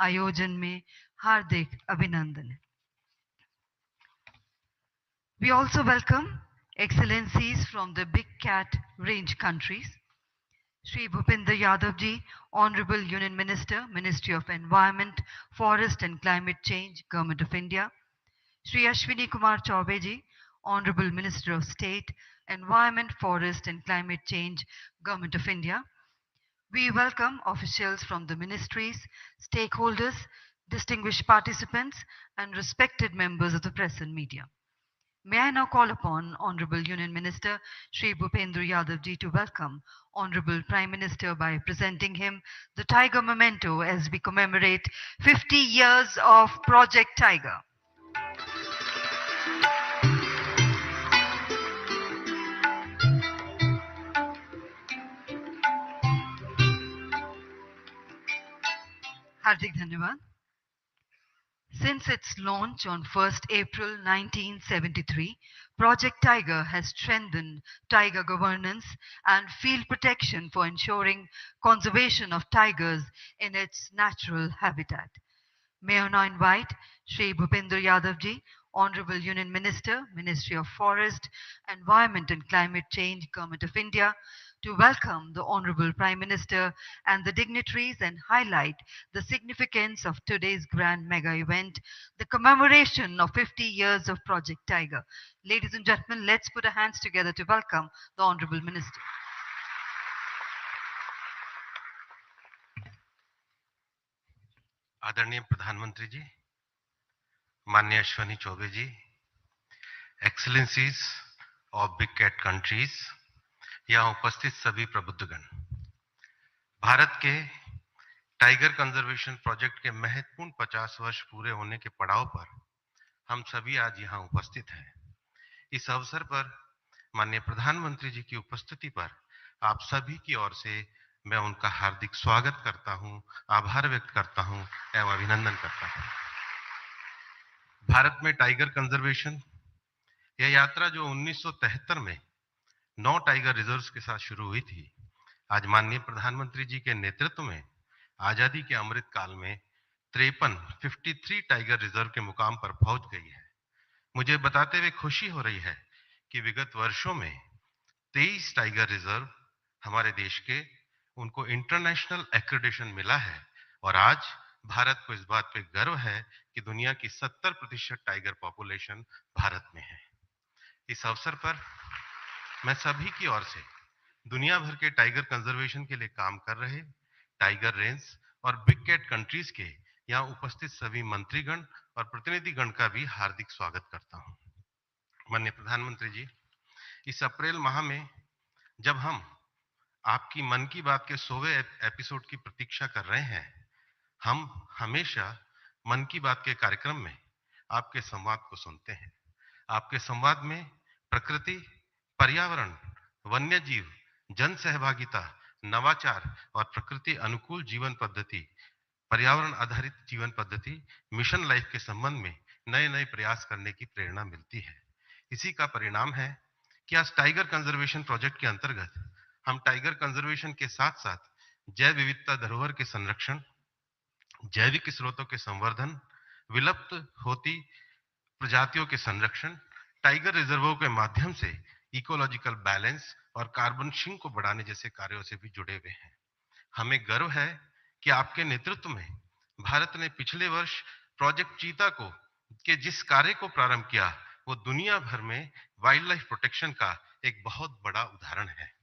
आयोजन में हार्दिक अभिनंदन। We also welcome excellencies from the Big Cat range countries. Shri Bhupendra Yadav ji, Honorable Union Minister, Ministry of Environment, Forest and Climate Change, Government of India. Shri Ashwini Kumar Chaube ji, Honorable Minister of State, Environment, Forest and Climate Change, Government of India. We welcome officials from the ministries, stakeholders, distinguished participants, and respected members of the press and media. May I now call upon Honorable Union Minister Shri Bhupendra Yadav ji to welcome Honorable Prime Minister by presenting him the Tiger Memento as we commemorate 50 years of Project Tiger. Hardik Dhanyavad. Since its launch on 1st April 1973, Project Tiger has strengthened tiger governance and field protection for ensuring conservation of tigers in its natural habitat. May I now invite Shri Bhupendra Yadav ji, Honorable Union Minister, Ministry of Forest, Environment and Climate Change, Government of India, to welcome the Honorable Prime Minister and the dignitaries and highlight the significance of today's grand mega event, the commemoration of 50 years of Project Tiger. Ladies and gentlemen, let's put our hands together to welcome the Honorable Minister. आदरणीय प्रधानमंत्री जी, माननीय Ashwini Choubey ji, excellencies of big cat countries, यहाँ उपस्थित सभी प्रबुद्धगण, भारत के tiger conservation project के महत्वपूर्ण 50 वर्ष पूरे होने के पड़ाव पर हम सभी आज यहाँ उपस्थित हैं। इस अवसर पर माननीय प्रधानमंत्री जी की उपस्थिति पर आप सभी की ओर से मैं उनका हार्दिक स्वागत करता हूं, आभार व्यक्त करता हूं एवं अभिनंदन करता हूं। भारत में टाइगर कंजर्वेशन यह यात्रा जो 1973 में 9 टाइगर रिजर्व्स के साथ शुरू हुई थी, आज माननीय प्रधानमंत्री जी के नेतृत्व में आजादी के अमृत काल में 53 टाइगर रिजर्व के मुकाम पर पहुंच गई है। मुझे बताते हुए खुशी हो रही है कि विगत वर्षों में 23 टाइगर रिजर्व हमारे देश के उनको इंटरनेशनल एक्रेडिटेशन मिला है और आज भारत को इस बात पे गर्व है कि दुनिया की 70% टाइगर पॉपुलेशन भारत में है। इस अवसर पर मैं सभी की ओर से दुनिया भर के टाइगर कंजर्वेशन के लिए काम कर रहे टाइगर रेंज और बिग कैट कंट्रीज के यहाँ उपस्थित सभी मंत्रीगण और प्रतिनिधिगण का भी हार्दिक स्वागत करता हूं। माननीय प्रधानमंत्री जी, इस अप्रैल माह में जब हम आपकी मन की बात के 100वें एपिसोड की प्रतीक्षा कर रहे हैं, हम हमेशा मन की बात के कार्यक्रम में आपके संवाद को सुनते हैं। आपके संवाद में प्रकृति, पर्यावरण, वन्य जीव, जन सहभागिता, नवाचार और प्रकृति अनुकूल जीवन पद्धति, पर्यावरण आधारित जीवन पद्धति, मिशन लाइफ के संबंध में नए-नए प्रयास करने की प्रेरणा मिलती है। इसी का परिणाम है कि आज टाइगर कंजर्वेशन प्रोजेक्ट के अंतर्गत हम टाइगर कंजर्वेशन के साथ-साथ जैव विविधता धरोहर के संरक्षण, जैविक स्रोतों के संवर्धन, विलुप्त होती प्रजातियों के संरक्षण, टाइगर रिजर्वों के माध्यम से इकोलॉजिकल बैलेंस और कार्बन सिंक को बढ़ाने जैसे कार्यों से भी जुड़े हुए हैं। हमें गर्व है कि आपके नेतृत्व में भारत ने पिछले वर्ष प्रोजेक्ट चीता को के जिस कार्य को प्रारंभ किया, वो दुनिया भर में वाइल्ड लाइफ प्रोटेक्शन का एक बहुत बड़ा उदाहरण है,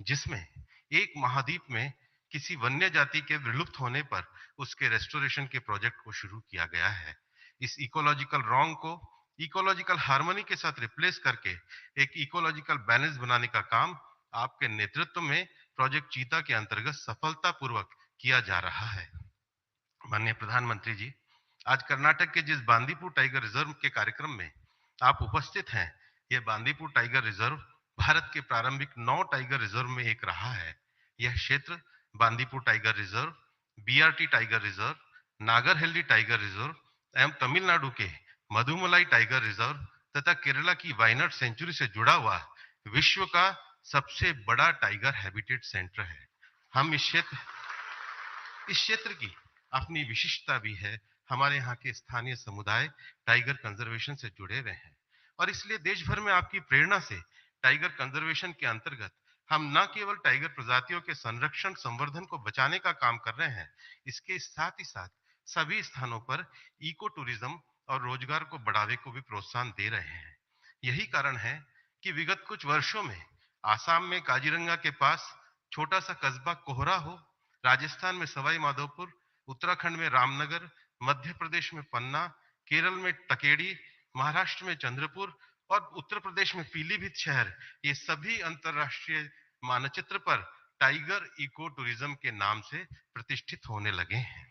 जिसमें एक महाद्वीप में किसी वन्य जाति के विलुप्त होने पर उसके रेस्टोरेशन के प्रोजेक्ट को शुरू किया गया है। इस इकोलॉजिकल रॉन्ग को इकोलॉजिकल हार्मनी के साथ रिप्लेस करके एक इकोलॉजिकल बैलेंस बनाने का काम आपके नेतृत्व में प्रोजेक्ट चीता के अंतर्गत सफलतापूर्वक किया जा रहा है। माननीय प्रधानमंत्री जी, आज कर्नाटक के जिस बांदीपुर टाइगर रिजर्व के कार्यक्रम में आप उपस्थित हैं, यह बांदीपुर टाइगर रिजर्व भारत के प्रारंभिक 9 टाइगर रिजर्व में एक रहा है। यह क्षेत्र Bandipur tiger reserve, BRT tiger reserve, Nagarahole tiger reserve एवं तमिलनाडु के मधुमलाई टाइगर रिजर्व तथा केरला की वायनाड सेंचुरी से जुड़ा हुआ विश्व का सबसे बड़ा टाइगर हैबिटेट सेंटर है। हम इस क्षेत्र की अपनी विशिष्टता भी है। हमारे यहाँ के स्थानीय समुदाय टाइगर कंजर्वेशन से जुड़े हुए हैं और इसलिए देश भर में आपकी प्रेरणा से टाइगर कंजर्वेशन के अंतर्गत हम न केवल टाइगर प्रजातियों के संरक्षण संवर्धन को बचाने का काम कर रहे हैं, इसके साथ ही साथ सभी स्थानों पर इको टूरिज्म और रोजगार को बढ़ावे को भी प्रोत्साहन दे रहे हैं। यही कारण है कि विगत कुछ वर्षों में आसाम में काजीरंगा के पास छोटा सा कस्बा कोहरा हो, राजस्थान में सवाई माधोपुर, उत्तराखंड में रामनगर, मध्य प्रदेश में पन्ना, केरल में टकेड़ी, महाराष्ट्र में चंद्रपुर और उत्तर प्रदेश में पीलीभीत शहर, ये सभी अंतरराष्ट्रीय मानचित्र पर टाइगर इको टूरिज्म के नाम से प्रतिष्ठित होने लगे हैं।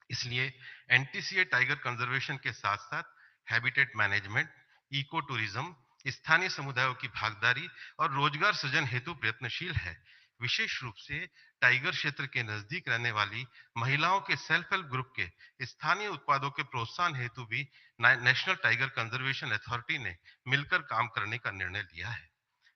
इसलिए एनटीसीए टाइगर कंजर्वेशन के साथ साथ हैबिटेट मैनेजमेंट, इको टूरिज्म, स्थानीय समुदायों की भागीदारी और रोजगार सृजन हेतु प्रयत्नशील है। विशेष रूप से टाइगर क्षेत्र के नजदीक रहने वाली महिलाओं के सेल्फ हेल्प ग्रुप के स्थानीय उत्पादों के प्रोत्साहन हेतु भी नेशनल टाइगर कंजर्वेशन अथॉरिटी ने मिलकर काम करने का निर्णय लिया है।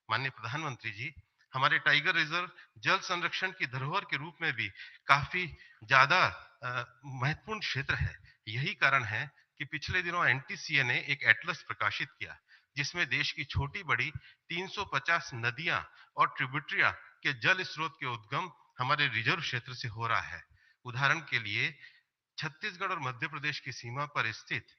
माननीय प्रधानमंत्री जी, हमारे टाइगर रिजर्व जल संरक्षण की धरोहर के रूप में भी काफी ज्यादा महत्वपूर्ण क्षेत्र है। यही कारण है कि पिछले दिनों एनटीसीए ने एक एटलस प्रकाशित किया जिसमें देश की छोटी बड़ी 350 नदियां और ट्रिब्यूटरियां के जल स्रोत के उद्गम हमारे रिजर्व क्षेत्र से हो रहा है। उदाहरण के लिए छत्तीसगढ़ और मध्य प्रदेश की सीमा पर स्थित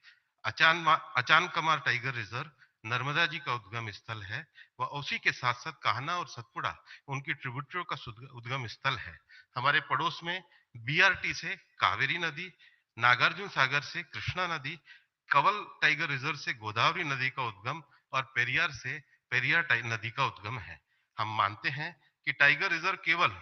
अचानकमार टाइगर रिजर्व नर्मदा जी का उद्गम स्थल है व उसी के साथ साथ कान्हा और सतपुड़ा उनकी ट्रिब्यूटरियों का उद्गम स्थल है। हमारे पड़ोस में बीआरटी से कावेरी नदी, नागार्जुन सागर से कृष्णा नदी, कवल टाइगर रिजर्व से गोदावरी नदी का उद्गम और पेरियार से पेरियार नदी का उद्गम है। हम मानते हैं कि टाइगर रिजर्व केवल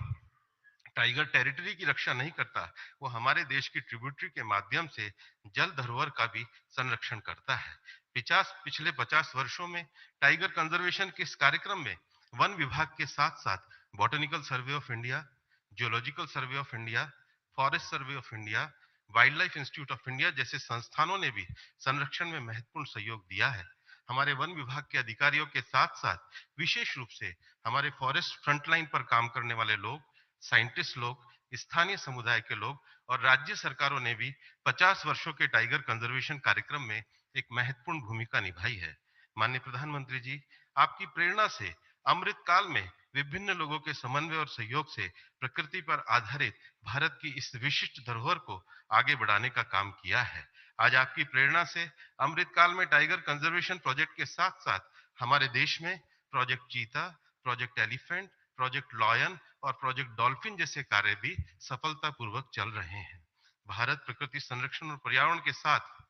टाइगर टेरिटरी की रक्षा नहीं करता, वो हमारे देश की ट्रिब्यूटरी के माध्यम से जल धरोहर का भी संरक्षण करता है। पिछले 50 वर्षों में टाइगर कंजर्वेशन के इस कार्यक्रम में वन विभाग के साथ साथ botanical survey of India, geological survey of India, forest survey of India, wild life institute of India जैसे संस्थानों ने भी संरक्षण में महत्वपूर्ण सहयोग दिया है। हमारे वन विभाग के अधिकारियों के साथ साथ विशेष रूप से हमारे फॉरेस्ट फ्रंटलाइन पर काम करने वाले लोग, साइंटिस्ट लोग, स्थानीय समुदाय के लोग और राज्य सरकारों ने भी 50 वर्षों के टाइगर कंजर्वेशन कार्यक्रम में एक महत्वपूर्ण भूमिका निभाई है। माननीय प्रधानमंत्री जी, आपकी प्रेरणा से अमृत काल में विभिन्न लोगों के समन्वय और सहयोग से प्रकृति पर आधारित भारत की इस विशिष्ट धरोहर को आगे बढ़ाने का काम किया है। आज आपकी प्रेरणा से अमृत काल में टाइगर कंजर्वेशन प्रोजेक्ट के साथ साथ हमारे देश में प्रोजेक्ट चीता, प्रोजेक्ट एलिफेंट, प्रोजेक्ट लॉयन और प्रोजेक्ट डॉल्फिन जैसे कार्य भी सफलतापूर्वक चल रहे हैं। भारत प्रकृति संरक्षण और पर्यावरण के साथ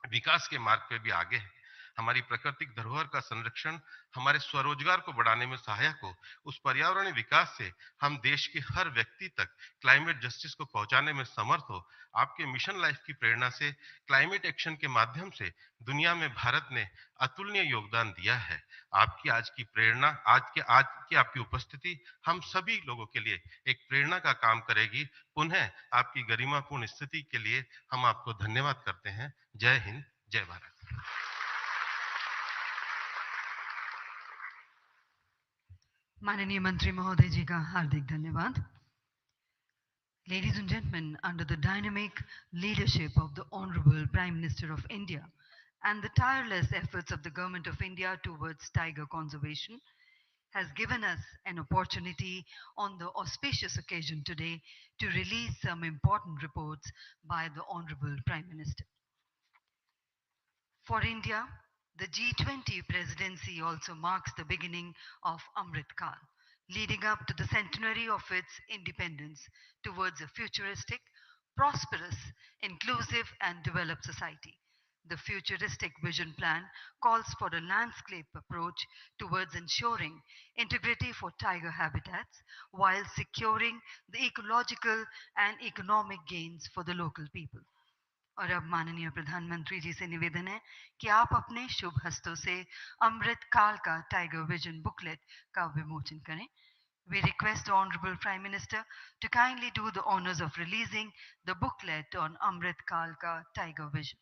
विकास के मार्ग पे भी आगे है। हमारी प्राकृतिक धरोहर का संरक्षण हमारे स्वरोजगार को बढ़ाने में सहायक हो, उस पर्यावरणीय विकास से हम देश के हर व्यक्ति तक क्लाइमेट जस्टिस को पहुंचाने में समर्थ हो। आपके मिशन लाइफ की प्रेरणा से क्लाइमेट एक्शन के माध्यम से दुनिया में भारत ने अतुलनीय योगदान दिया है। आपकी आज की प्रेरणा, आज की आपकी उपस्थिति हम सभी लोगों के लिए एक प्रेरणा का काम करेगी। पुनः आपकी गरिमापूर्ण स्थिति के लिए हम आपको धन्यवाद करते हैं। जय हिंद, जय भारत। माननीय मंत्री महोदय जी का हार्दिक धन्यवाद। Ladies and gentlemen, under the dynamic leadership of the Honorable Prime Minister of India and the tireless efforts of the Government of India towards tiger conservation, has given us an opportunity on the auspicious occasion today to release some important reports by the Honorable Prime Minister. For India, the G20 presidency also marks the beginning of Amrit Kal, leading up to the centenary of its independence towards a futuristic, prosperous, inclusive, and developed society. The futuristic vision plan calls for a landscape approach towards ensuring integrity for tiger habitats while securing the ecological and economic gains for the local people. और अब माननीय प्रधानमंत्री जी से निवेदन है कि आप अपने शुभ हस्तों से अमृत काल का टाइगर विजन बुकलेट का विमोचन करें. We request the Honorable Prime Minister to kindly do the honors of releasing the booklet on Amrit Kal ka Tiger Vision.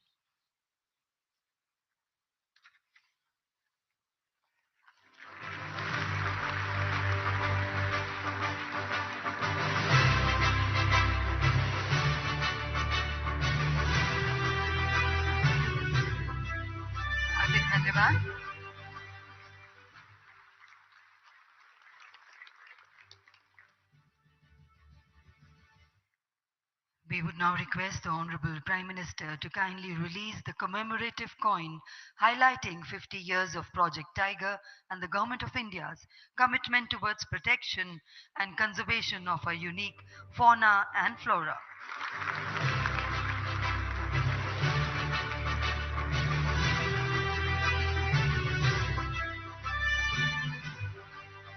धन्यवाद. We would now request the Honorable Prime Minister to kindly release the commemorative coin highlighting 50 years of Project Tiger and the Government of India's commitment towards protection and conservation of our unique fauna and flora.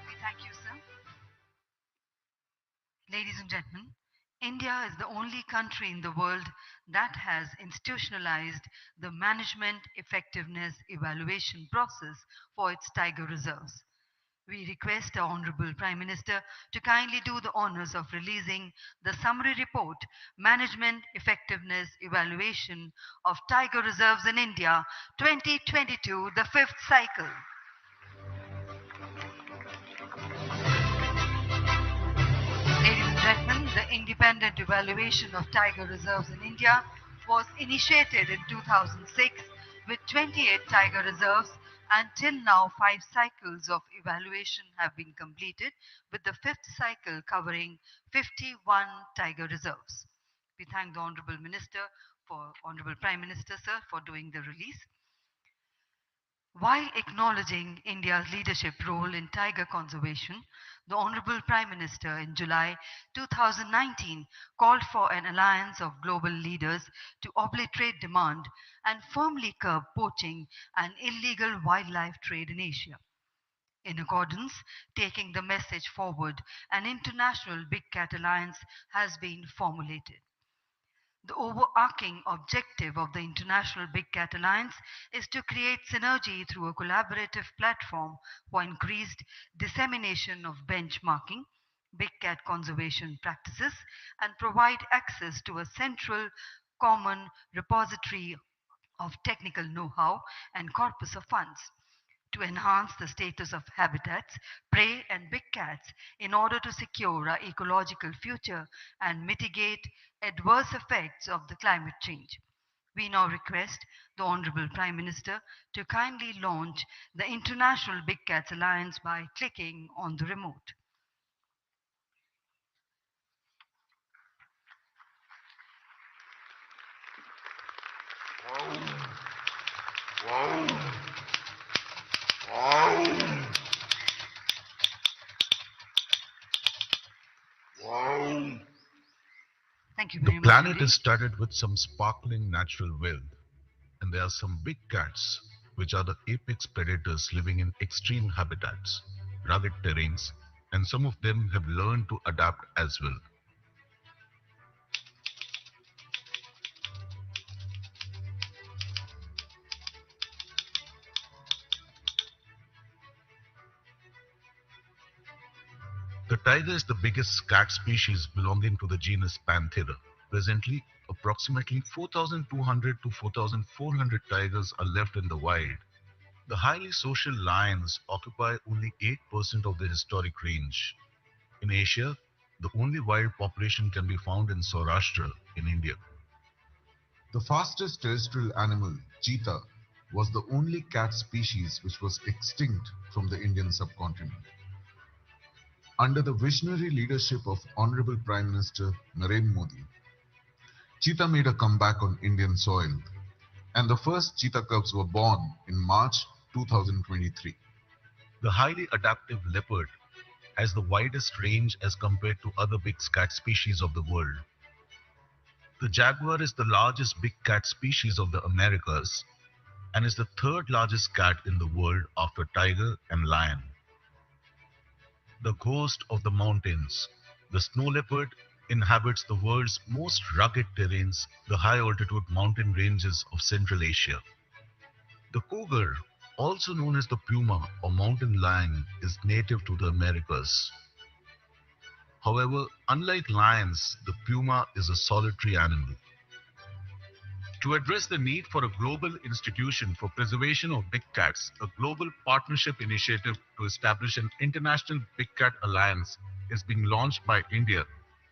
We thank you, sir. Ladies and gentlemen, India is the only country in the world that has institutionalized the management effectiveness evaluation process for its tiger reserves. We request our Honorable Prime Minister to kindly do the honors of releasing the summary report, Management Effectiveness Evaluation of Tiger Reserves in India 2022, the fifth cycle. Ladies and gentlemen, the independent evaluation of tiger reserves in India was initiated in 2006 with 28 tiger reserves, and till now 5 cycles of evaluation have been completed, with the fifth cycle covering 51 tiger reserves. We thank the Honorable Prime Minister, sir, for doing the release. While acknowledging India's leadership role in tiger conservation, the Honorable Prime Minister in July 2019 called for an alliance of global leaders to obliterate demand and firmly curb poaching and illegal wildlife trade in Asia. In accordance, taking the message forward, an international Big Cat Alliance has been formulated. The overarching objective of the International Big Cat Alliance is to create synergy through a collaborative platform for increased dissemination of benchmarking, big cat conservation practices, and provide access to a central common repository of technical know-how and corpus of funds to enhance the status of habitats, prey, and big cats in order to secure our ecological future and mitigate adverse effects of the climate change. We now request the Honorable Prime Minister to kindly launch the International Big Cats Alliance by clicking on the remote. Thank you very The much. planet indeed. is studded with some sparkling natural wealth, and there are some big cats, which are the apex predators living in extreme habitats, rugged terrains, and some of them have learned to adapt as well. The tiger is the biggest cat species belonging to the genus Panthera. Presently, approximately 4,200 to 4,400 tigers are left in the wild. The highly social lions occupy only 8% of the historic range. In Asia, the only wild population can be found in Saurashtra in India. The fastest terrestrial animal, cheetah, was the only cat species which was extinct from the Indian subcontinent. Under the visionary leadership of Honorable Prime Minister Narendra Modi, cheetah made a comeback on Indian soil, and the first cheetah cubs were born in March 2023. The highly adaptive leopard has the widest range as compared to other big cat species of the world. The jaguar is the largest big cat species of the Americas and is the third largest cat in the world after tiger and lion. The ghost of the mountains, the snow leopard inhabits the world's most rugged terrains, the high altitude mountain ranges of Central Asia. The cougar, also known as the puma or mountain lion, is native to the Americas. However, unlike lions, the puma is a solitary animal. To address the need for a global institution for preservation of big cats, a global partnership initiative to establish an international big cat alliance is being launched by India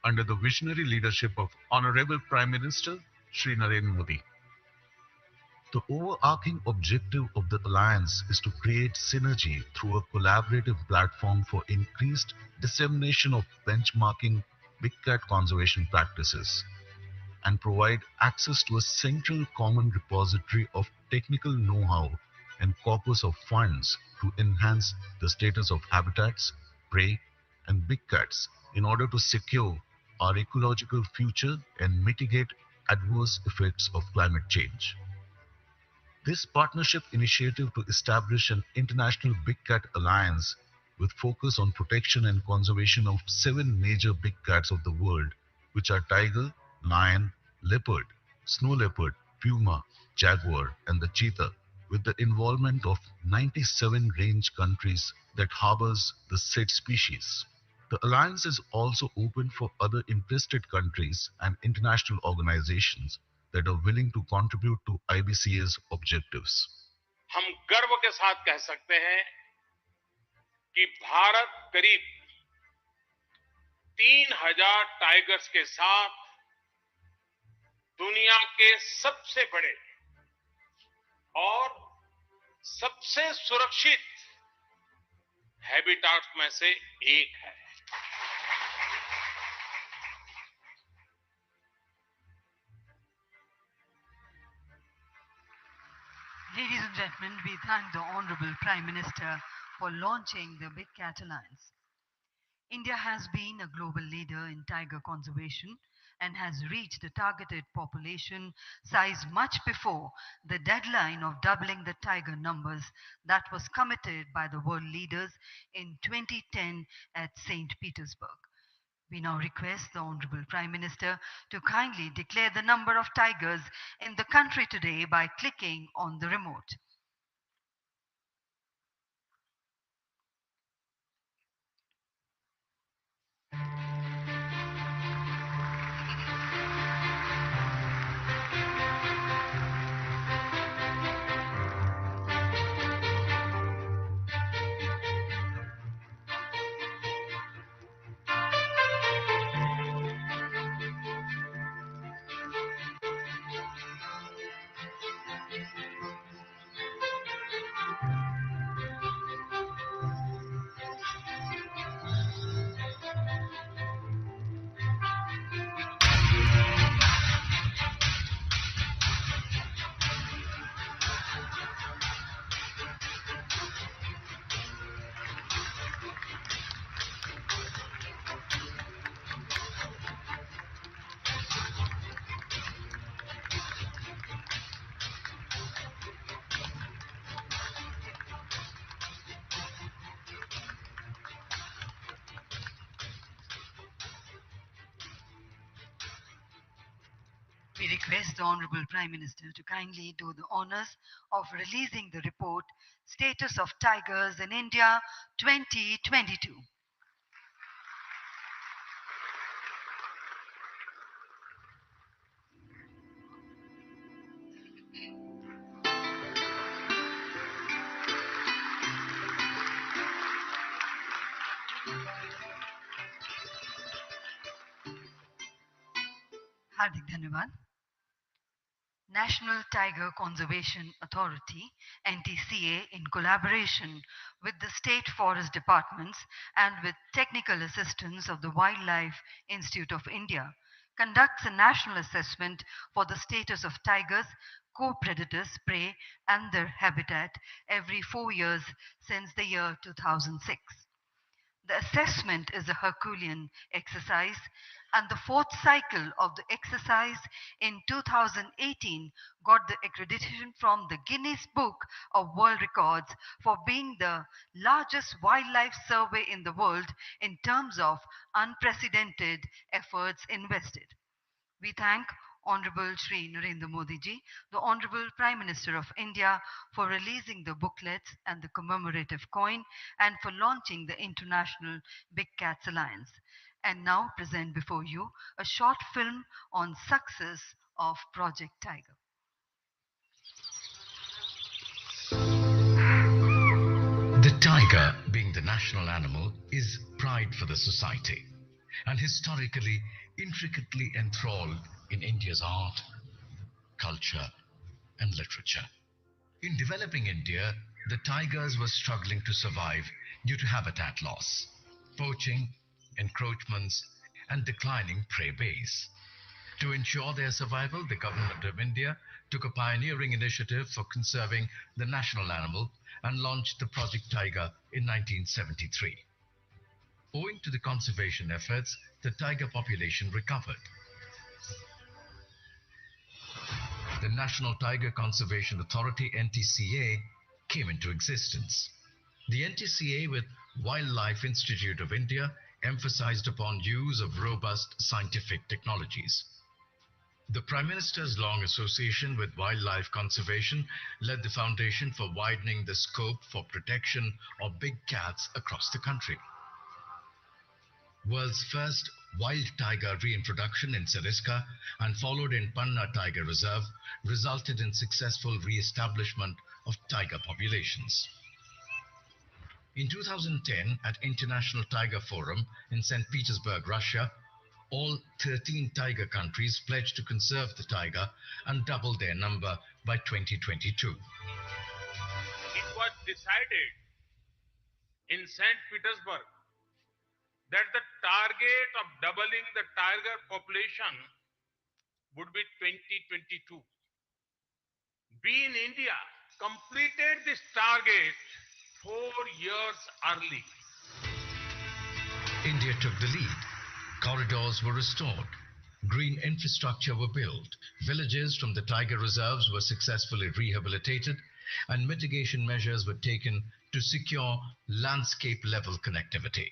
under the visionary leadership of Honorable Prime Minister Shri Narendra Modi. The overarching objective of the alliance is to create synergy through a collaborative platform for increased dissemination of benchmarking big cat conservation practices and provide access to a central common repository of technical know-how and corpus of funds to enhance the status of habitats, prey, and big cats in order to secure our ecological future and mitigate adverse effects of climate change. This partnership initiative to establish an international big cat alliance with focus on protection and conservation of seven major big cats of the world, which are tiger, lion, leopard, snow leopard, puma, jaguar, and the cheetah, with the involvement of 97 range countries that harbors the said species. The alliance is also open for other interested countries and international organizations that are willing to contribute to IBCA's objectives. हम गर्व के साथ कह सकते हैं कि भारत करीब 3000 tigers के साथ दुनिया के सबसे बड़े और सबसे सुरक्षित हैबिटाट्स में से एक है। Ladies and gentlemen, we thank the Honorable Prime Minister for launching the Big Cat Alliance. India has been a global leader in tiger conservation and has reached a targeted population size much before the deadline of doubling the tiger numbers that was committed by the world leaders in 2010 at St. Petersburg. We now request the Honorable Prime Minister to kindly declare the number of tigers in the country today by clicking on the remote. We request the Honorable Prime Minister to kindly do the honors of releasing the report Status of Tigers in India 2022. हार्दिक धन्यवाद। National Tiger Conservation Authority (NTCA) in collaboration with the state forest departments and with technical assistance of the Wildlife Institute of India conducts a national assessment for the status of tigers, co-predators, prey and their habitat every 4 years since the year 2006. The assessment is a Herculean exercise, and the fourth cycle of the exercise in 2018 got the accreditation from the Guinness Book of World Records for being the largest wildlife survey in the world in terms of unprecedented efforts invested. We thank Honorable Shri Narendra Modi ji, the Honorable Prime Minister of India, for releasing the booklets and the commemorative coin and for launching the International Big Cats Alliance. And now present before you a short film on success of Project Tiger. The tiger, being the national animal, is pride for the society and historically intricately enthralled in India's art, culture, and literature. In developing India, the tigers were struggling to survive due to habitat loss, poaching, encroachments, and declining prey base. To ensure their survival, the Government of India took a pioneering initiative for conserving the national animal and launched the Project Tiger in 1973. Owing to the conservation efforts, the tiger population recovered. The National Tiger Conservation Authority (NTCA) came into existence. The NTCA, with Wildlife Institute of India, emphasized upon use of robust scientific technologies. The Prime Minister's long association with wildlife conservation led the foundation for widening the scope for protection of big cats across the country. World's first wild tiger reintroduction in Sariska and followed in Panna Tiger Reserve resulted in successful re-establishment of tiger populations. In 2010, at International Tiger Forum in St. Petersburg, Russia, all 13 tiger countries pledged to conserve the tiger and double their number by 2022. It was decided in St. Petersburg that the target of doubling the tiger population would be 2022. We in India completed this target 4 years early. India took the lead. Corridors were restored. Green infrastructure were built. Villages from the tiger reserves were successfully rehabilitated, and mitigation measures were taken to secure landscape-level connectivity.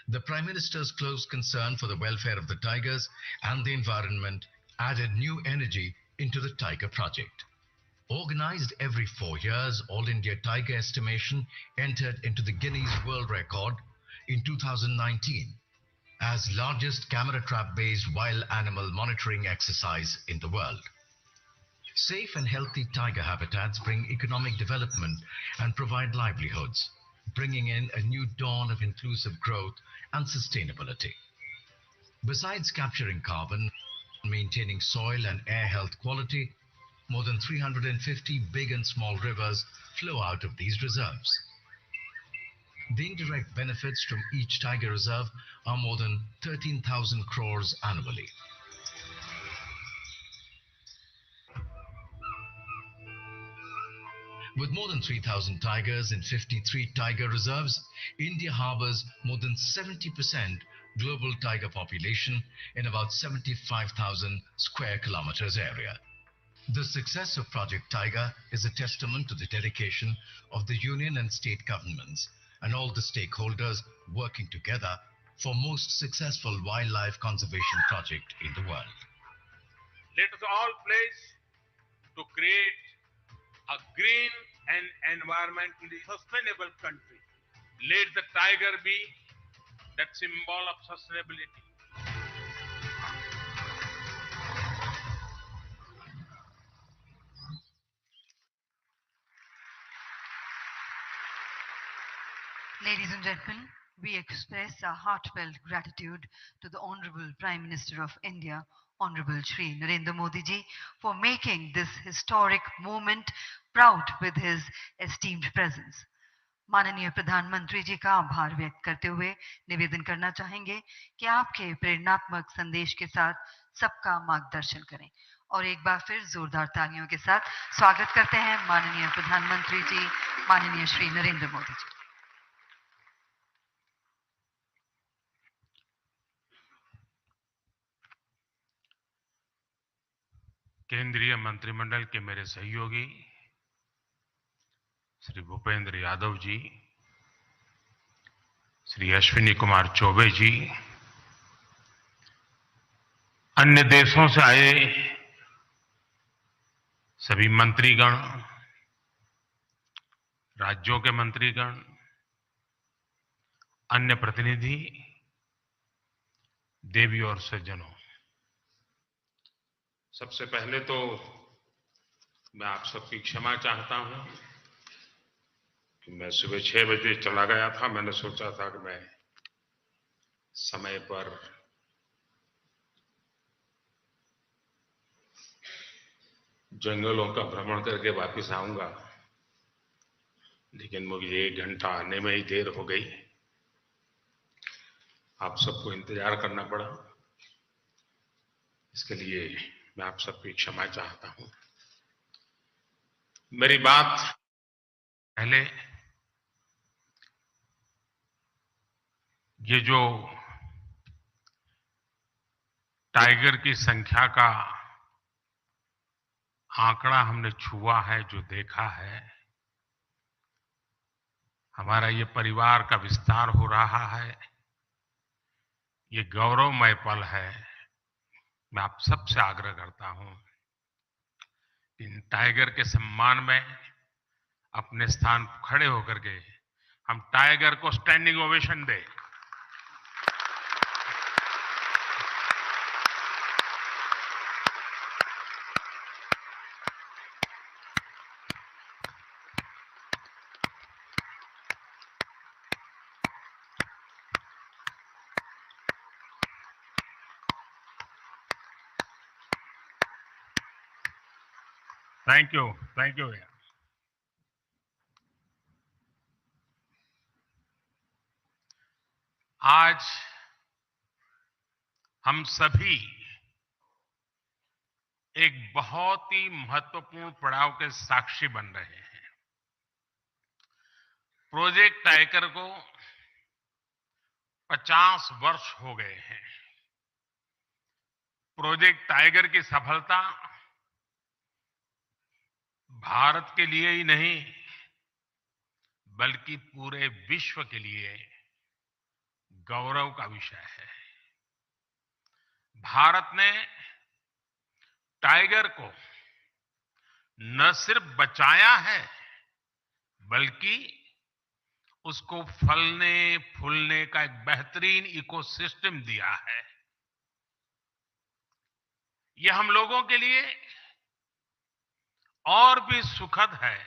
The Prime Minister's close concern for the welfare of the tigers and the environment added new energy into the Tiger Project. Organized every 4 years, All India Tiger Estimation entered into the Guinness World Record in 2019 as largest camera trap-based wild animal monitoring exercise in the world. Safe and healthy tiger habitats bring economic development and provide livelihoods, bringing in a new dawn of inclusive growth and sustainability. Besides capturing carbon, maintaining soil and air health quality, more than 350 big and small rivers flow out of these reserves. The indirect benefits from each tiger reserve are more than 13,000 crores annually. With more than 3,000 tigers in 53 tiger reserves, India harbors more than 70% global tiger population in about 75,000 square kilometers area. The success of Project Tiger is a testament to the dedication of the union and state governments and all the stakeholders working together for most successful wildlife conservation project in the world. Let us all pledge to create a green and environmentally sustainable country. Let the tiger be that symbol of sustainability. Ladies and gentlemen, we express our heartfelt gratitude to the Honorable Prime Minister of India, Honorable Shri Narendra Modi ji, for making this historic moment proud with his esteemed presence. माननीय प्रधानमंत्री जी का आभार व्यक्त करते हुए निवेदन करना चाहेंगे कि आपके प्रेरणात्मक संदेश के साथ सबका मार्गदर्शन करें और एक बार फिर जोरदार तालियों के साथ स्वागत करते हैं माननीय प्रधानमंत्री जी, माननीय श्री नरेंद्र मोदी जी। केंद्रीय मंत्रिमंडल के मेरे सहयोगी श्री भूपेंद्र यादव जी, श्री अश्विनी कुमार चौबे जी, अन्य देशों से आए सभी मंत्रीगण, राज्यों के मंत्रीगण, अन्य प्रतिनिधि, देवी और सज्जनों, सबसे पहले तो मैं आप सबकी क्षमा चाहता हूं कि मैं सुबह 6 बजे चला गया था। मैंने सोचा था कि मैं समय पर जंगलों का भ्रमण करके वापस आऊंगा, लेकिन मुझे 1 घंटा आने में ही देर हो गई। आप सबको इंतजार करना पड़ा, इसके लिए मैं आप सबकी क्षमा चाहता हूं। मेरी बात पहले ये जो टाइगर की संख्या का आंकड़ा हमने छुआ है, जो देखा है, हमारा ये परिवार का विस्तार हो रहा है, ये गौरवमय पल है। मैं आप सबसे आग्रह करता हूं कि इन टाइगर के सम्मान में अपने स्थान खड़े होकर के हम टाइगर को स्टैंडिंग ओवेशन दें। थैंक यू भैया। आज हम सभी एक बहुत ही महत्वपूर्ण पड़ाव के साक्षी बन रहे हैं। प्रोजेक्ट टाइगर को 50 वर्ष हो गए हैं। प्रोजेक्ट टाइगर की सफलता भारत के लिए ही नहीं, बल्कि पूरे विश्व के लिए गौरव का विषय है। भारत ने टाइगर को न सिर्फ बचाया है, बल्कि उसको फलने फूलने का एक बेहतरीन इकोसिस्टम दिया है। यह हम लोगों के लिए और भी सुखद है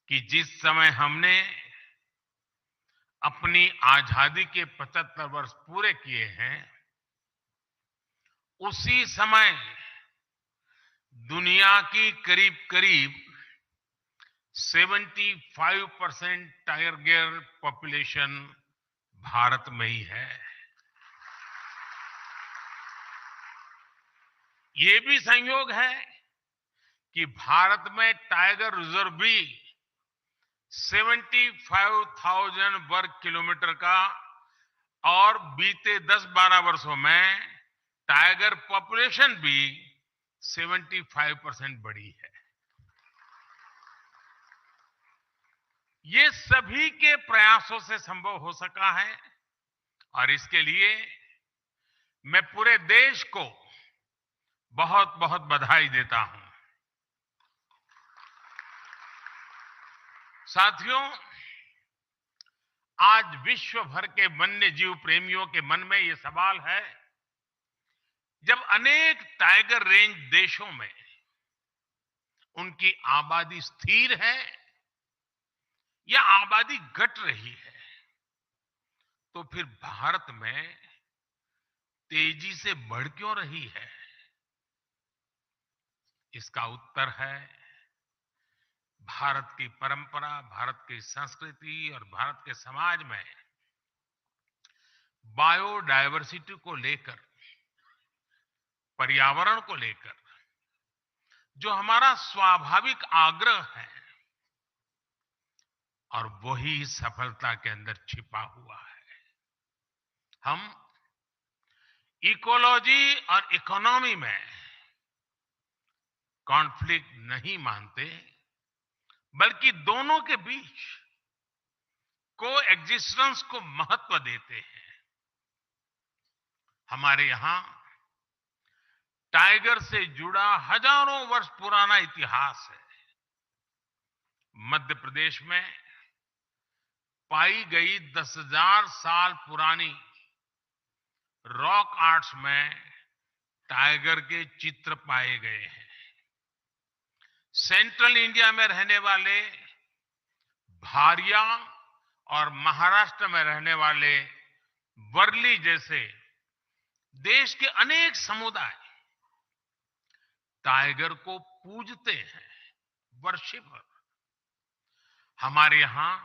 कि जिस समय हमने अपनी आजादी के 75 वर्ष पूरे किए हैं, उसी समय दुनिया की करीब करीब 75% टाइगर पॉपुलेशन भारत में ही है। ये भी संयोग है कि भारत में टाइगर रिजर्व भी 75,000 वर्ग किलोमीटर का, और बीते 10-12 वर्षों में टाइगर पॉपुलेशन भी 75% बढ़ी है। ये सभी के प्रयासों से संभव हो सका है, और इसके लिए मैं पूरे देश को बहुत बहुत बधाई देता हूं। साथियों, आज विश्व भर के वन्य जीव प्रेमियों के मन में यह सवाल है, जब अनेक टाइगर रेंज देशों में उनकी आबादी स्थिर है या आबादी घट रही है, तो फिर भारत में तेजी से बढ़ क्यों रही है? इसका उत्तर है भारत की परंपरा, भारत की संस्कृति और भारत के समाज में बायोडायवर्सिटी को लेकर, पर्यावरण को लेकर जो हमारा स्वाभाविक आग्रह है, और वही सफलता के अंदर छिपा हुआ है। हम इकोलॉजी और इकोनॉमी में कॉन्फ्लिक्ट नहीं मानते, बल्कि दोनों के बीच को एग्जिस्टेंस को महत्व देते हैं। हमारे यहां टाइगर से जुड़ा हजारों वर्ष पुराना इतिहास है। मध्य प्रदेश में पाई गई 10,000 साल पुरानी रॉक आर्ट्स में टाइगर के चित्र पाए गए हैं। सेंट्रल इंडिया में रहने वाले भारिया और महाराष्ट्र में रहने वाले वर्ली जैसे देश के अनेक समुदाय टाइगर को पूजते हैं, वर्शिपर। हमारे यहां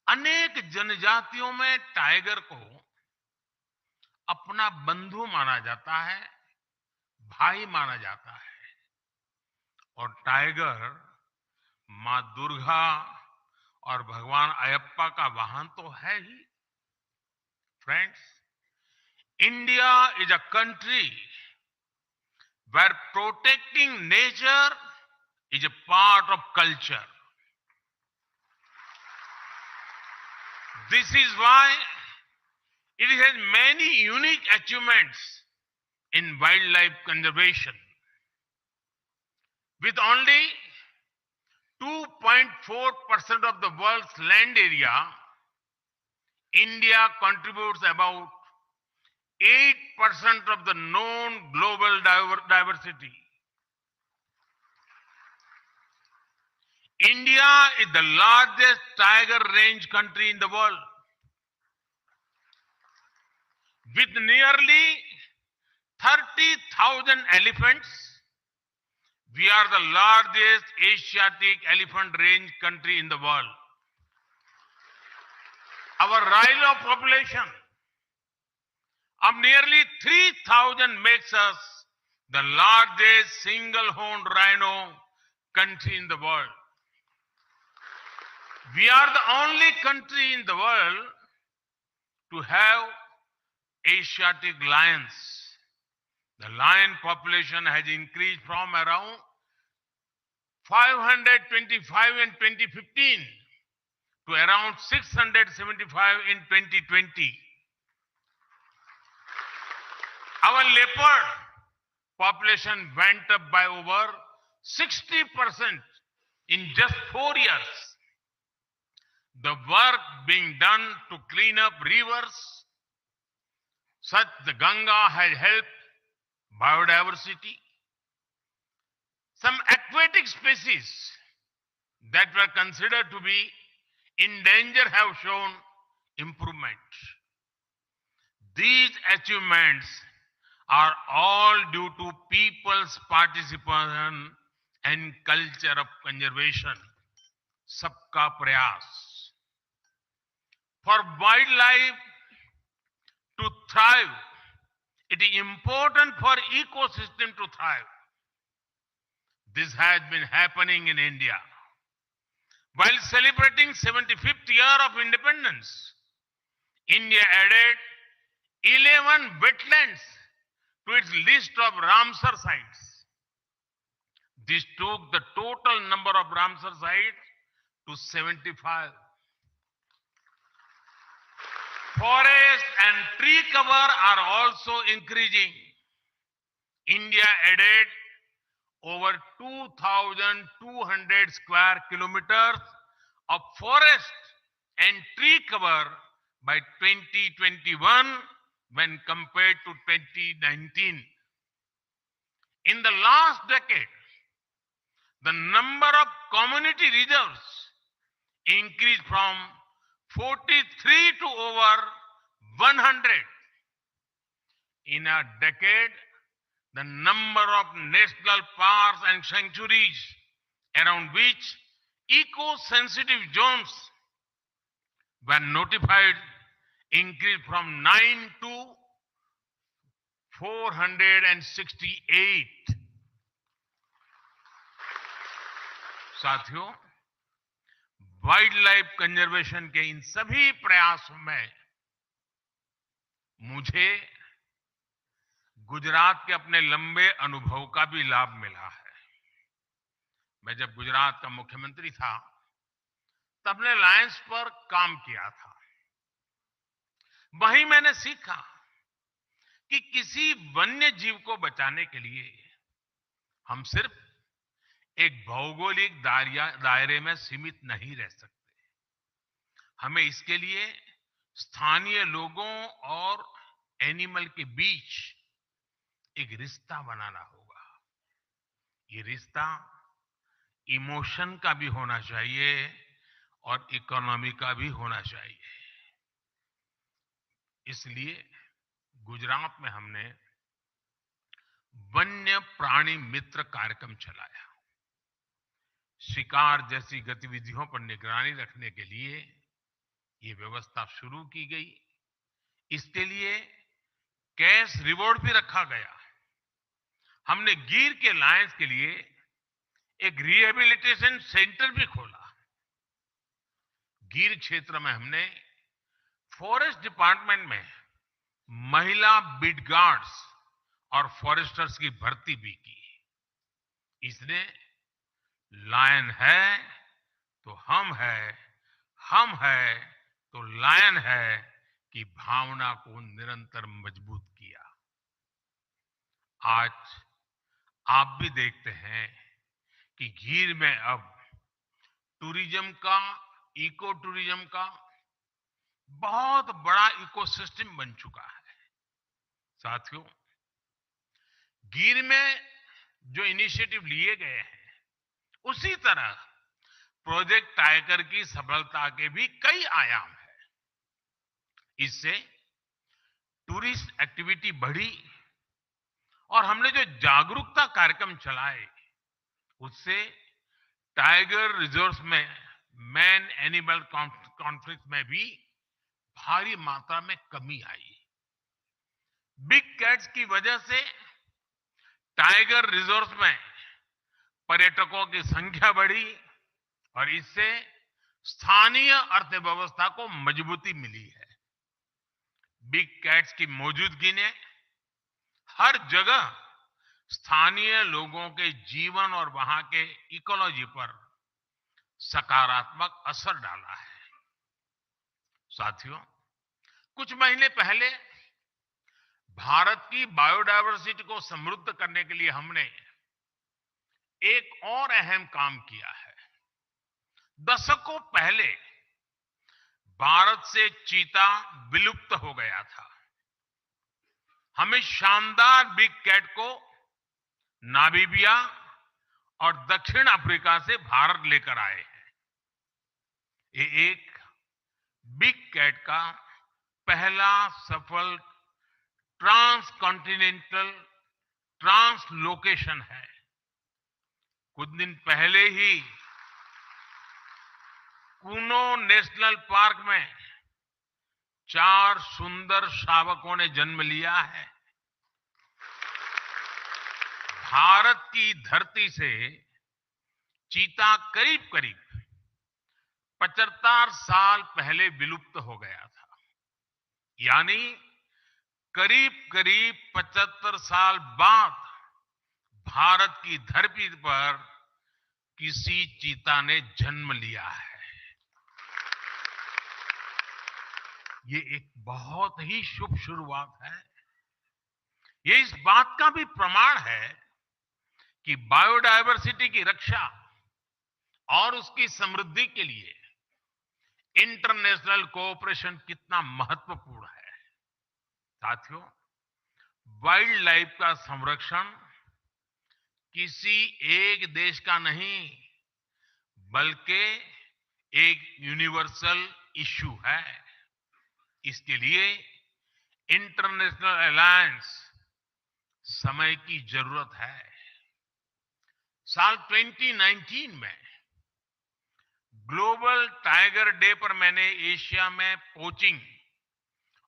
अनेक जनजातियों में टाइगर को अपना बंधु माना जाता है, भाई माना जाता है। और टाइगर मां दुर्गा और भगवान अयप्पा का वाहन तो है ही। Friends, India is a country where protecting nature is a part of culture. This is why it has many unique achievements in wildlife conservation. With only 2.4% of the world's land area, India contributes about 8% of the known global diversity. India is the largest tiger range country in the world. With nearly 30,000 elephants, we are the largest Asiatic elephant range country in the world. Our rhino population of nearly 3,000 makes us the largest single-horned rhino country in the world. We are the only country in the world to have Asiatic lions. The lion population has increased from around 525 in 2015 to around 675 in 2020. Our leopard population went up by over 60% in just 4 years. The work being done to clean up rivers, such the Ganga, has helped biodiversity. Some aquatic species that were considered to be in danger have shown improvement. These achievements are all due to people's participation and culture of conservation. Sabka prayas. For wildlife to thrive, it is important for ecosystem to thrive. This has been happening in India. While celebrating 75th year of independence, India added 11 wetlands to its list of Ramsar sites. This took the total number of Ramsar sites to 75. Forest and tree cover are also increasing. India added over 2,200 square kilometers of forest and tree cover by 2021 when compared to 2019. In the last decade, the number of community reserves increased from 43 to over 100. In a decade, the number of national parks and sanctuaries around which eco-sensitive zones were notified increased from 9 to 468. साथियों, wild life conservation के इन सभी प्रयासों में मुझे गुजरात के अपने लंबे अनुभव का भी लाभ मिला है। मैं जब गुजरात का मुख्यमंत्री था, तब ने लायंस पर काम किया था। वहीं मैंने सीखा कि किसी वन्य जीव को बचाने के लिए हम सिर्फ एक भौगोलिक दायरे में सीमित नहीं रह सकते। हमें इसके लिए स्थानीय लोगों और एनिमल के बीच एक रिश्ता बनाना होगा। ये रिश्ता इमोशन का भी होना चाहिए और इकोनॉमी का भी होना चाहिए। इसलिए गुजरात में हमने वन्य प्राणी मित्र कार्यक्रम चलाया। शिकार जैसी गतिविधियों पर निगरानी रखने के लिए ये व्यवस्था शुरू की गई। इसके लिए कैश रिवॉर्ड भी रखा गया। हमने गिर के लायंस के लिए एक रिहेबिलिटेशन सेंटर भी खोला। गिर क्षेत्र में हमने फॉरेस्ट डिपार्टमेंट में महिला बीट गार्ड्स और फॉरेस्टर्स की भर्ती भी की। इसने लायन है तो हम है तो लायन है की भावना को निरंतर मजबूत किया। आज आप भी देखते हैं कि गिर में अब टूरिज्म का, इको टूरिज्म का बहुत बड़ा इकोसिस्टम बन चुका है। साथियों, गिर में जो इनिशिएटिव लिए गए हैं, उसी तरह प्रोजेक्ट टाइगर की सफलता के भी कई आयाम हैं। इससे टूरिस्ट एक्टिविटी बढ़ी और हमने जो जागरूकता कार्यक्रम चलाए, उससे टाइगर रिजर्व में मैन एनिमल कॉन्फ्लिक्ट में भी भारी मात्रा में कमी आई। बिग कैट्स की वजह से टाइगर रिजर्व में पर्यटकों की संख्या बढ़ी और इससे स्थानीय अर्थव्यवस्था को मजबूती मिली है। बिग कैट्स की मौजूदगी ने हर जगह स्थानीय लोगों के जीवन और वहां के इकोलॉजी पर सकारात्मक असर डाला है। साथियों, कुछ महीने पहले भारत की बायोडायवर्सिटी को समृद्ध करने के लिए हमने एक और अहम काम किया है। दशकों पहले भारत से चीता विलुप्त हो गया था। हमें शानदार बिग कैट को नामीबिया और दक्षिण अफ्रीका से भारत लेकर आए हैं। ये एक बिग कैट का पहला सफल ट्रांसकॉन्टिनेंटल ट्रांसलोकेशन है। कुछ दिन पहले ही कूनो नेशनल पार्क में 4 सुंदर शावकों ने जन्म लिया है। भारत की धरती से चीता करीब करीब 75 साल पहले विलुप्त हो गया था। यानी करीब करीब 75 साल बाद भारत की धरती पर किसी चीता ने जन्म लिया है। ये एक बहुत ही शुभ शुरुआत है। ये इस बात का भी प्रमाण है कि बायोडायवर्सिटी की रक्षा और उसकी समृद्धि के लिए इंटरनेशनल कोऑपरेशन कितना महत्वपूर्ण है। साथियों, वाइल्ड लाइफ का संरक्षण किसी एक देश का नहीं, बल्कि एक यूनिवर्सल इश्यू है। इसके लिए इंटरनेशनल अलायंस समय की जरूरत है। साल 2019 में ग्लोबल टाइगर डे पर मैंने एशिया में पोचिंग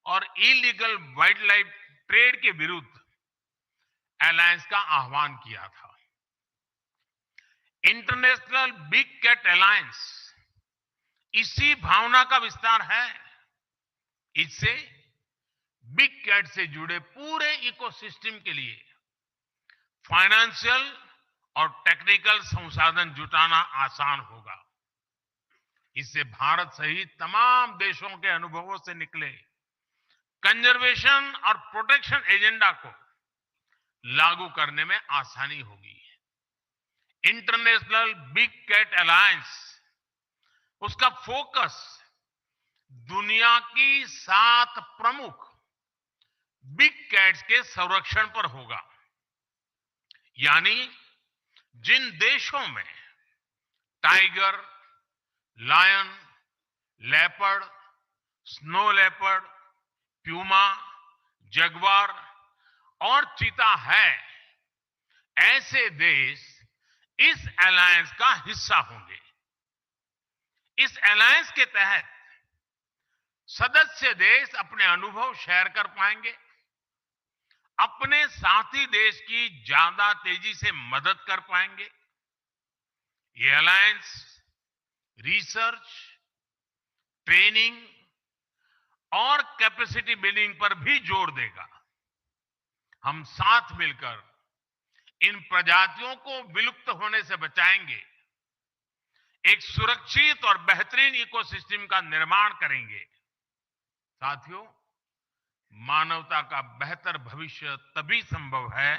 और इलीगल वाइल्ड लाइफ ट्रेड के विरुद्ध अलायंस का आह्वान किया था। इंटरनेशनल बिग कैट अलायंस इसी भावना का विस्तार है। इससे बिग कैट से जुड़े पूरे इकोसिस्टम के लिए फाइनेंशियल और टेक्निकल संसाधन जुटाना आसान होगा। इससे भारत सहित तमाम देशों के अनुभवों से निकले कंजर्वेशन और प्रोटेक्शन एजेंडा को लागू करने में आसानी होगी। इंटरनेशनल बिग कैट अलायंस, उसका फोकस दुनिया की 7 प्रमुख बिग कैट्स के संरक्षण पर होगा। यानी जिन देशों में tiger, lion, leopard, snow leopard, puma, jaguar और चीता है, ऐसे देश इस अलायंस का हिस्सा होंगे। इस अलायंस के तहत सदस्य देश अपने अनुभव शेयर कर पाएंगे, अपने साथी देश की ज्यादा तेजी से मदद कर पाएंगे। ये अलायंस रिसर्च, ट्रेनिंग और कैपेसिटी बिल्डिंग पर भी जोर देगा। हम साथ मिलकर इन प्रजातियों को विलुप्त होने से बचाएंगे, एक सुरक्षित और बेहतरीन इकोसिस्टम का निर्माण करेंगे। साथियों, मानवता का बेहतर भविष्य तभी संभव है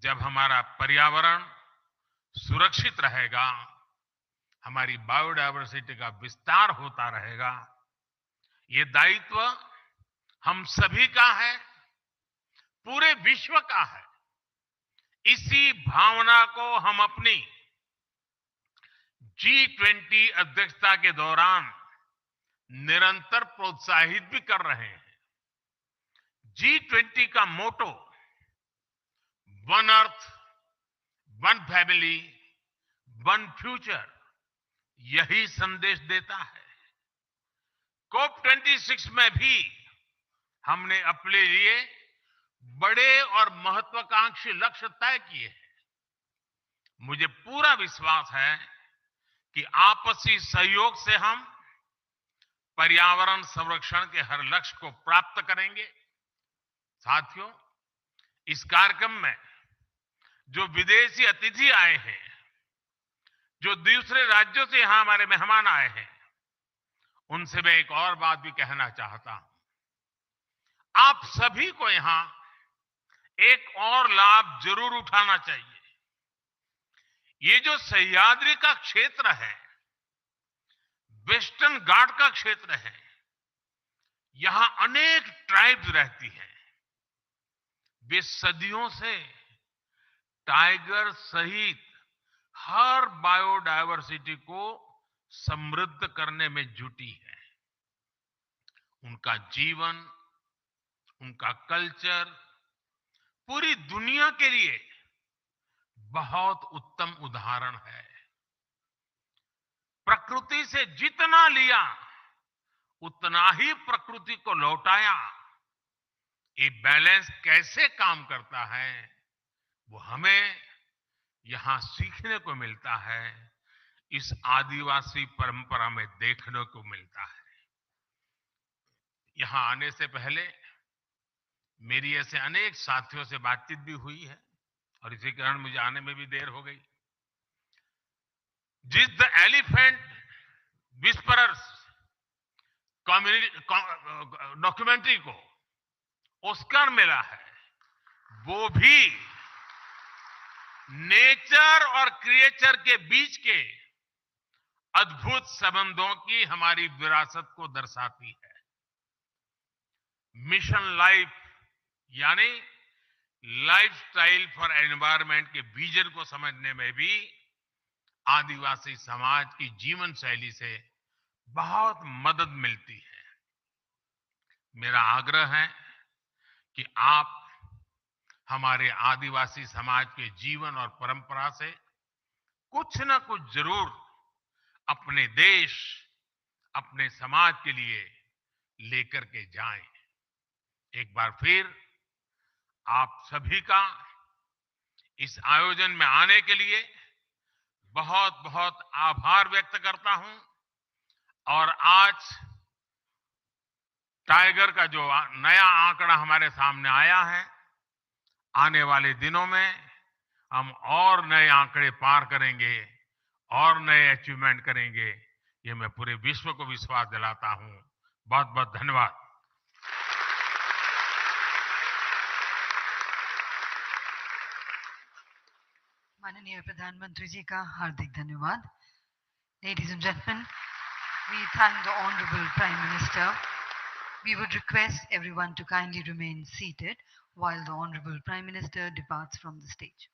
जब हमारा पर्यावरण सुरक्षित रहेगा, हमारी बायोडायवर्सिटी का विस्तार होता रहेगा। ये दायित्व हम सभी का है, पूरे विश्व का है। इसी भावना को हम अपनी G20 अध्यक्षता के दौरान निरंतर प्रोत्साहित भी कर रहे हैं। G20 का motto one earth, one family, one future यही संदेश देता है। COP26 में भी हमने अपने लिए बड़े और महत्वाकांक्षी लक्ष्य तय किए हैं। मुझे पूरा विश्वास है कि आपसी सहयोग से हम पर्यावरण संरक्षण के हर लक्ष्य को प्राप्त करेंगे। साथियों, इस कार्यक्रम में जो विदेशी अतिथि आए हैं, जो दूसरे राज्यों से यहां हमारे मेहमान आए हैं, उनसे मैं एक और बात भी कहना चाहता हूं। आप सभी को यहां एक और लाभ जरूर उठाना चाहिए। ये जो सह्याद्री का क्षेत्र है, वेस्टर्न घाट का क्षेत्र है, यहां अनेक ट्राइब्स रहती हैं। वे सदियों से टाइगर सहित हर बायोडायवर्सिटी को समृद्ध करने में जुटी है। उनका जीवन, उनका कल्चर पूरी दुनिया के लिए बहुत उत्तम उदाहरण है। प्रकृति से जितना लिया उतना ही प्रकृति को लौटाया। ये बैलेंस कैसे काम करता है, वो हमें यहां सीखने को मिलता है, इस आदिवासी परंपरा में देखने को मिलता है। यहां आने से पहले मेरी ऐसे अनेक साथियों से बातचीत भी हुई है और इसी कारण मुझे आने में भी देर हो गई। जिस द एलिफेंट विस्परर्स डॉक्यूमेंट्री को ऑस्कर मिला है, वो भी नेचर और क्रिएचर के बीच के अद्भुत संबंधों की हमारी विरासत को दर्शाती है। मिशन लाइफ यानी लाइफस्टाइल फॉर एनवायरनमेंट के विजन को समझने में भी आदिवासी समाज की जीवन शैली से बहुत मदद मिलती है। मेरा आग्रह है कि आप हमारे आदिवासी समाज के जीवन और परंपरा से कुछ न कुछ जरूर अपने देश, अपने समाज के लिए लेकर के जाएं। एक बार फिर आप सभी का इस आयोजन में आने के लिए बहुत बहुत आभार व्यक्त करता हूं। और आज टाइगर का जो नया आंकड़ा हमारे सामने आया है, आने वाले दिनों में हम और नए आंकड़े पार करेंगे और नए अचीवमेंट करेंगे, ये मैं पूरे विश्व को विश्वास दिलाता हूं। बहुत बहुत धन्यवाद। माननीय प्रधानमंत्री जी का हार्दिक धन्यवाद। Ladies and gentlemen, we thank the Honorable Prime Minister. We would request everyone to kindly remain seated while the Honorable Prime Minister departs from the stage.